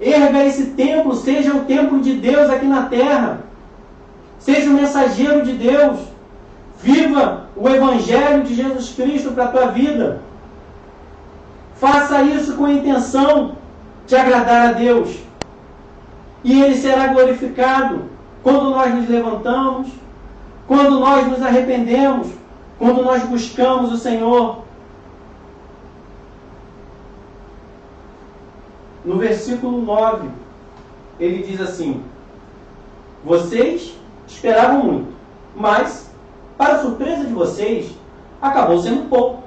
Erga esse templo. Seja o templo de Deus aqui na terra. Seja o mensageiro de Deus. Viva o Evangelho de Jesus Cristo para a tua vida. Faça isso com a intenção de agradar a Deus. E Ele será glorificado quando nós nos levantamos, quando nós nos arrependemos, quando nós buscamos o Senhor. No versículo 9, ele diz assim: vocês esperavam muito, mas, para surpresa de vocês, acabou sendo pouco.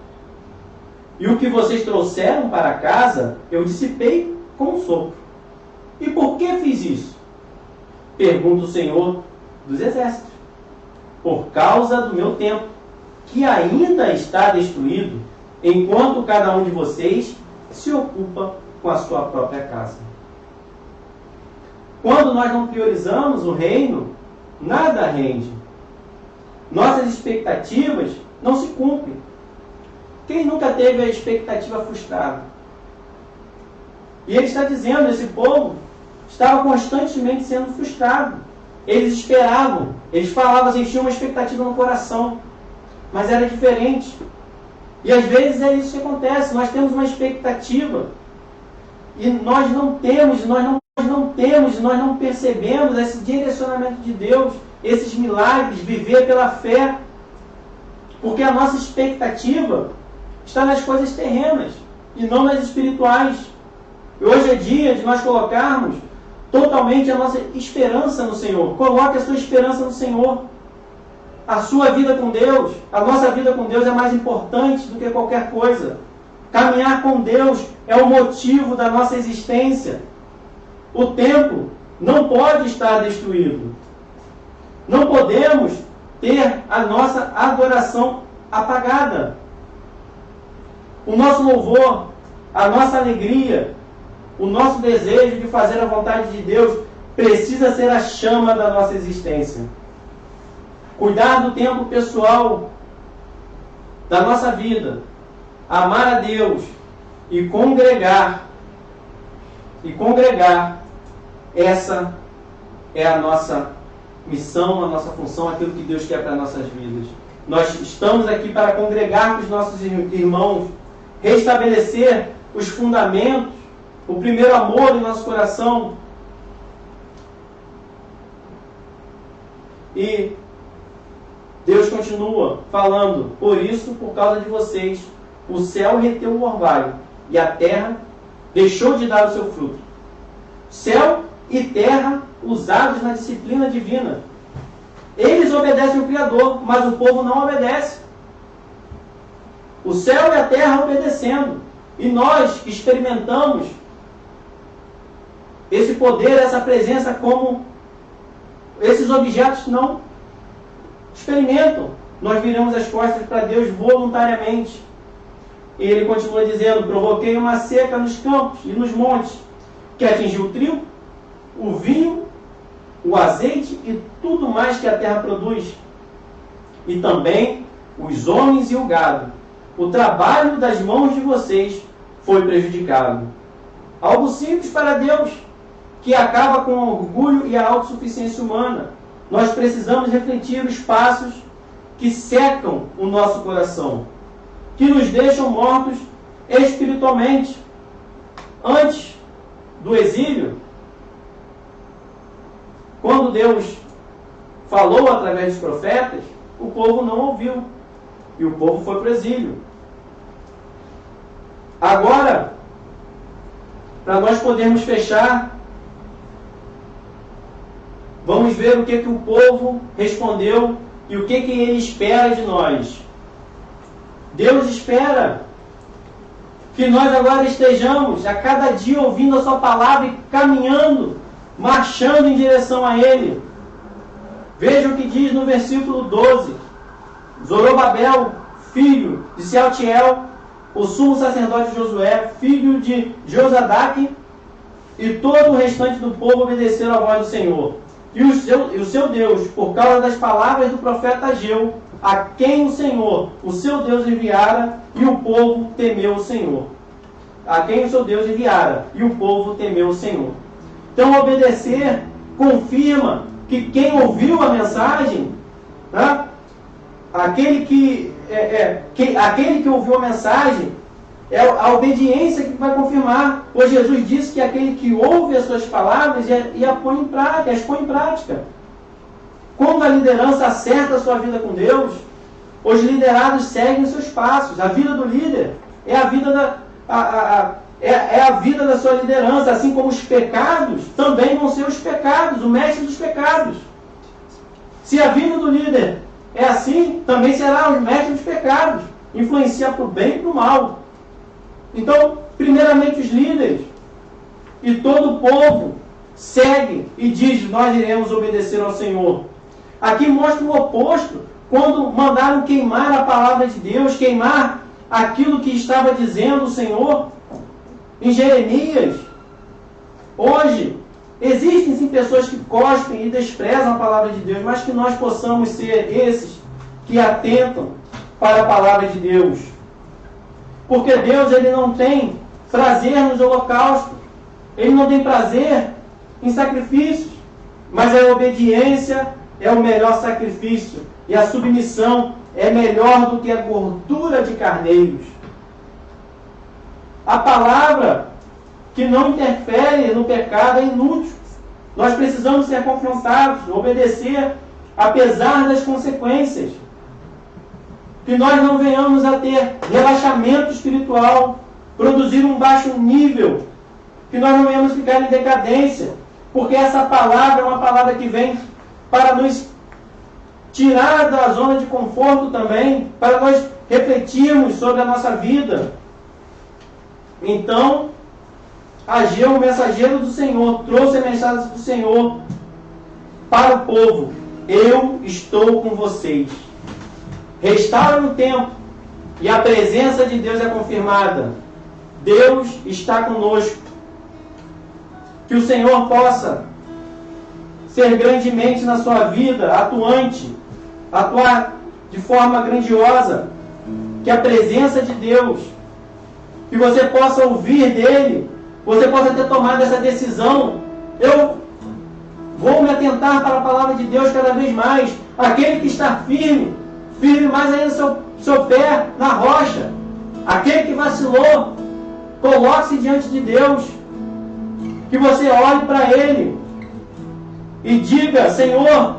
E o que vocês trouxeram para casa, eu dissipei com um sopro. E por que fiz isso? Pergunta o Senhor dos Exércitos. Por causa do meu templo, que ainda está destruído, enquanto cada um de vocês se ocupa com a sua própria casa. Quando nós não priorizamos o reino, nada rende. Nossas expectativas não se cumprem. Quem nunca teve a expectativa frustrada? E ele está dizendo, esse povo estava constantemente sendo frustrado. Eles esperavam, eles falavam, eles tinham uma expectativa no coração, mas era diferente. E às vezes é isso que acontece, nós temos uma expectativa e nós não percebemos esse direcionamento de Deus, esses milagres, viver pela fé, porque a nossa expectativa está nas coisas terrenas e não nas espirituais. E hoje é dia de nós colocarmos totalmente a nossa esperança no Senhor. Coloque a sua esperança no Senhor. A sua vida com Deus, a nossa vida com Deus é mais importante do que qualquer coisa. Caminhar com Deus é o motivo da nossa existência. O templo não pode estar destruído. Não podemos ter a nossa adoração apagada. O nosso louvor, a nossa alegria, o nosso desejo de fazer a vontade de Deus precisa ser a chama da nossa existência. Cuidar do tempo pessoal da nossa vida, amar a Deus e congregar, essa é a nossa missão, a nossa função, aquilo que Deus quer para as nossas vidas. Nós estamos aqui para congregar com os nossos irmãos, restabelecer os fundamentos, o primeiro amor em nosso coração. E Deus continua falando: por isso, por causa de vocês, o céu reteu o orvalho e a terra deixou de dar o seu fruto. Céu e terra usados na disciplina divina. Eles obedecem o Criador, mas o povo não obedece. O céu e a terra obedecendo. E nós que experimentamos esse poder, essa presença, como esses objetos não experimentam. Nós viramos as costas para Deus voluntariamente. E ele continua dizendo: provoquei uma seca nos campos e nos montes, que atingiu o trigo, o vinho, o azeite e tudo mais que a terra produz. E também os homens e o gado. O trabalho das mãos de vocês foi prejudicado. Algo simples para Deus, que acaba com o orgulho e a autossuficiência humana. Nós precisamos refletir os passos que secam o nosso coração, que nos deixam mortos espiritualmente. Antes do exílio, quando Deus falou através dos profetas, o povo não ouviu. E o povo foi para o exílio. Agora, para nós podermos fechar, vamos ver o que o povo respondeu e o que ele espera de nós. Deus espera que nós agora estejamos a cada dia ouvindo a sua palavra e caminhando, marchando em direção a Ele. Veja o que diz no versículo 12. Zorobabel, filho de Sealtiel, o sumo sacerdote Josué, filho de Josadaque, e todo o restante do povo obedeceram à voz do Senhor. E o seu Deus, por causa das palavras do profeta Ageu, a quem o Senhor, o seu Deus, enviara, e o povo temeu o Senhor. A quem o seu Deus enviara, e o povo temeu o Senhor. Então, obedecer confirma que quem ouviu a mensagem, né, aquele que ouviu a mensagem, é a obediência que vai confirmar. Pois Jesus disse que aquele que ouve as suas palavras e as põe em prática. Quando a liderança acerta a sua vida com Deus, os liderados seguem os seus passos. A vida do líder é a vida a vida da sua liderança, assim como os pecados também vão ser os pecados, o mestre dos pecados. Se a vida do líder é assim, também será o mestre dos pecados, influencia para o bem e para o mal. Então, primeiramente os líderes e todo o povo segue e diz: nós iremos obedecer ao Senhor. Aqui mostra o oposto, quando mandaram queimar a palavra de Deus, queimar aquilo que estava dizendo o Senhor em Jeremias. Hoje, existem sim pessoas que cospem e desprezam a palavra de Deus, mas que nós possamos ser esses que atentam para a palavra de Deus. Porque Deus, Ele não tem prazer nos holocaustos, Ele não tem prazer em sacrifícios, mas a obediência é o melhor sacrifício, e a submissão é melhor do que a gordura de carneiros. A palavra que não interfere no pecado é inútil. Nós precisamos ser confrontados, obedecer, apesar das consequências. Que nós não venhamos a ter relaxamento espiritual, produzir um baixo nível, que nós não venhamos ficar em decadência, porque essa palavra é uma palavra que vem para nos tirar da zona de conforto também, para nós refletirmos sobre a nossa vida. Então, Ageu, o mensageiro do Senhor, trouxe a mensagem do Senhor para o povo: eu estou com vocês. Restaura o tempo e a presença de Deus é confirmada. Deus está conosco. Que o Senhor possa ser grandemente na sua vida, atuar de forma grandiosa. Que a presença de Deus, que você possa ouvir dele, você possa ter tomado essa decisão: eu vou me atentar para a palavra de Deus cada vez mais. Aquele que está firme mais ainda seu pé na rocha. Aquele que vacilou, coloque-se diante de Deus, que você olhe para Ele e diga: Senhor,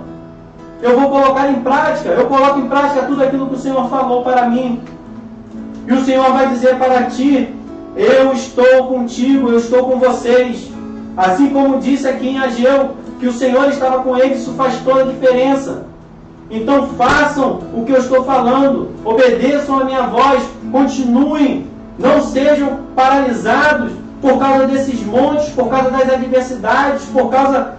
eu vou colocar em prática, eu coloco em prática tudo aquilo que o Senhor falou para mim. E o Senhor vai dizer para ti: Eu estou contigo, eu estou com vocês. Assim como disse aqui em Ageu, que o Senhor estava com eles, isso faz toda a diferença. Então façam o que eu estou falando, obedeçam a minha voz, continuem, não sejam paralisados por causa desses montes, por causa das adversidades, por causa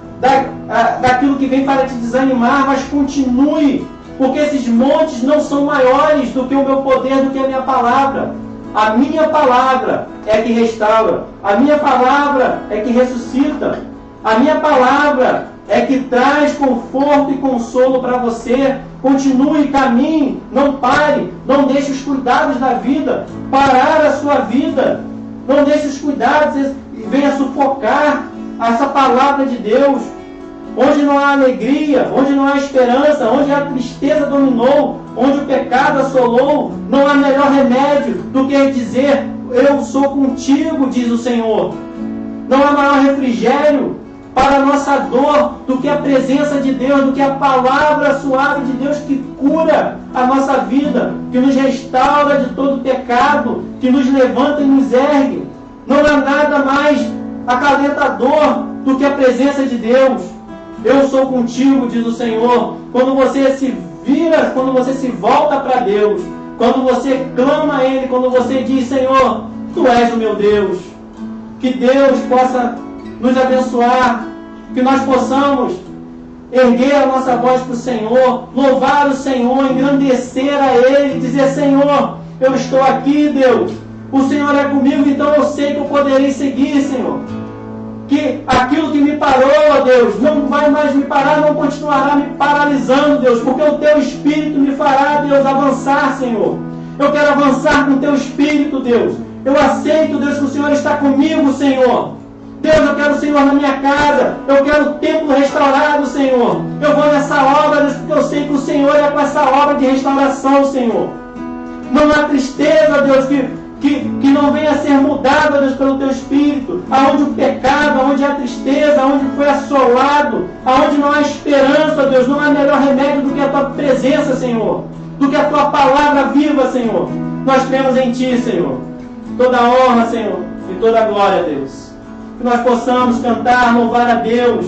daquilo que vem para te desanimar, mas continue, porque esses montes não são maiores do que o meu poder, do que a minha palavra. A minha palavra é que restaura, a minha palavra é que ressuscita, a minha palavra é que traz conforto e consolo para você. Continue, caminhe, não pare, não deixe os cuidados da vida parar a sua vida, não deixe os cuidados e venha sufocar essa palavra de Deus. Onde não há alegria, onde não há esperança, onde a tristeza dominou, onde o pecado assolou, não há melhor remédio do que dizer: eu sou contigo, diz o Senhor. Não há maior refrigério para a nossa dor do que a presença de Deus, do que a palavra suave de Deus que cura a nossa vida, que nos restaura de todo pecado, que nos levanta e nos ergue. Não há nada mais acalentador do que a presença de Deus. Eu sou contigo, diz o Senhor. Quando você se vira, quando você se volta para Deus, quando você clama a Ele, quando você diz: Senhor, Tu és o meu Deus. Que Deus possa nos abençoar, que nós possamos erguer a nossa voz para o Senhor, louvar o Senhor, engrandecer a Ele, dizer: Senhor, eu estou aqui, Deus. O Senhor é comigo, então eu sei que eu poderei seguir, Senhor. Que aquilo que me parou, ó Deus, não vai mais me parar, não continuará me paralisando, Deus, porque o Teu Espírito me fará, Deus, avançar, Senhor. Eu quero avançar com o Teu Espírito, Deus. Eu aceito, Deus, que o Senhor está comigo, Senhor. Deus, eu quero o Senhor na minha casa. Eu quero o templo restaurado, Senhor. Eu vou nessa obra, Deus, porque eu sei que o Senhor é com essa obra de restauração, Senhor. Não há tristeza, Deus, que não venha a ser mudada, Deus, pelo Teu Espírito. Aonde o pecado, aonde há tristeza, aonde foi assolado, aonde não há esperança, Deus, não há melhor remédio do que a Tua presença, Senhor. Do que a Tua palavra viva, Senhor. Nós cremos em Ti, Senhor. Toda a honra, Senhor, e toda a glória, Deus. Que nós possamos cantar, louvar a Deus.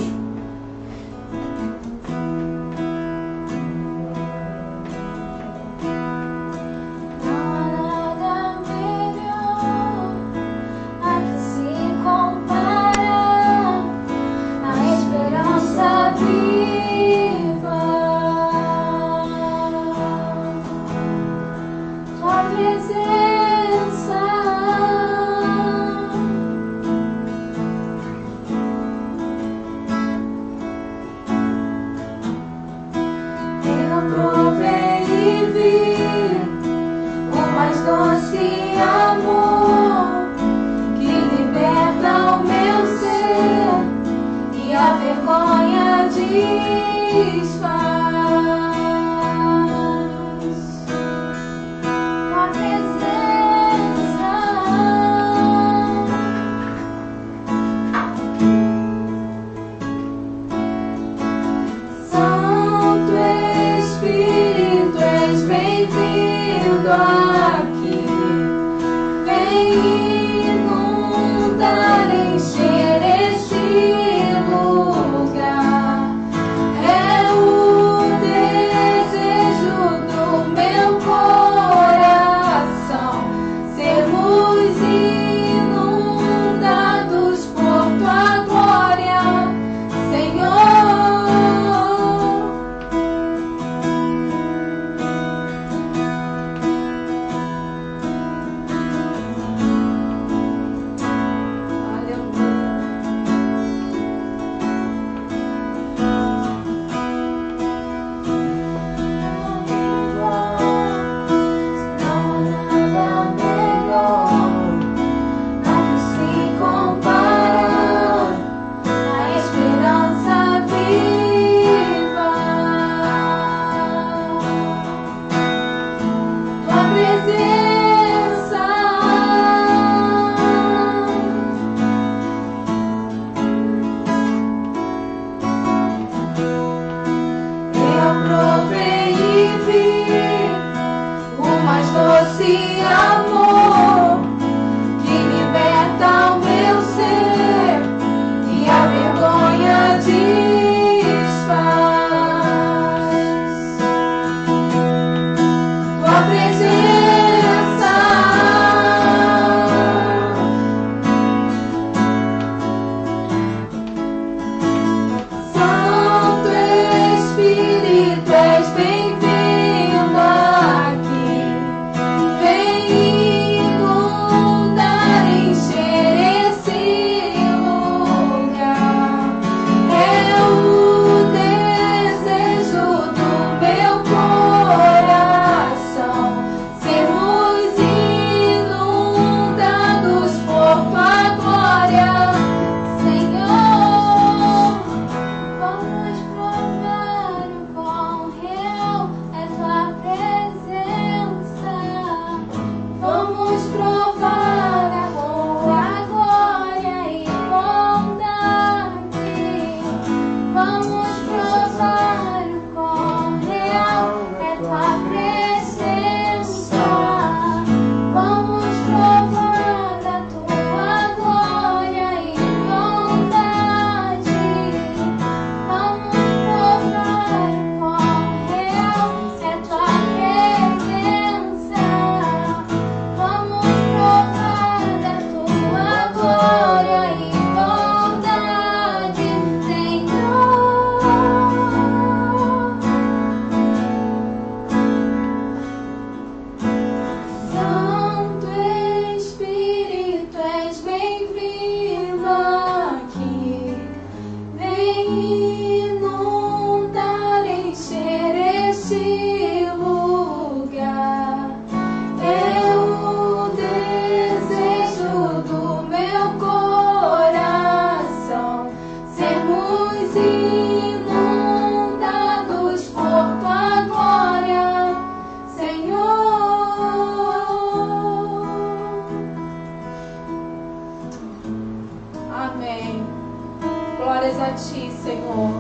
glórias a Ti, Senhor.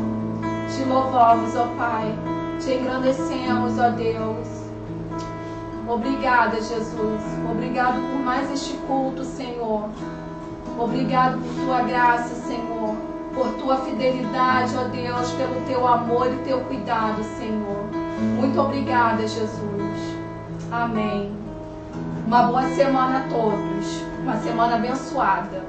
Te louvamos, ó Pai. Te engrandecemos, ó Deus. Obrigada, Jesus. Obrigado por mais este culto, Senhor. Obrigado por Tua graça, Senhor. Por Tua fidelidade, ó Deus, pelo Teu amor e Teu cuidado, Senhor. Muito obrigada, Jesus. Amém. Uma boa semana a todos. Uma semana abençoada.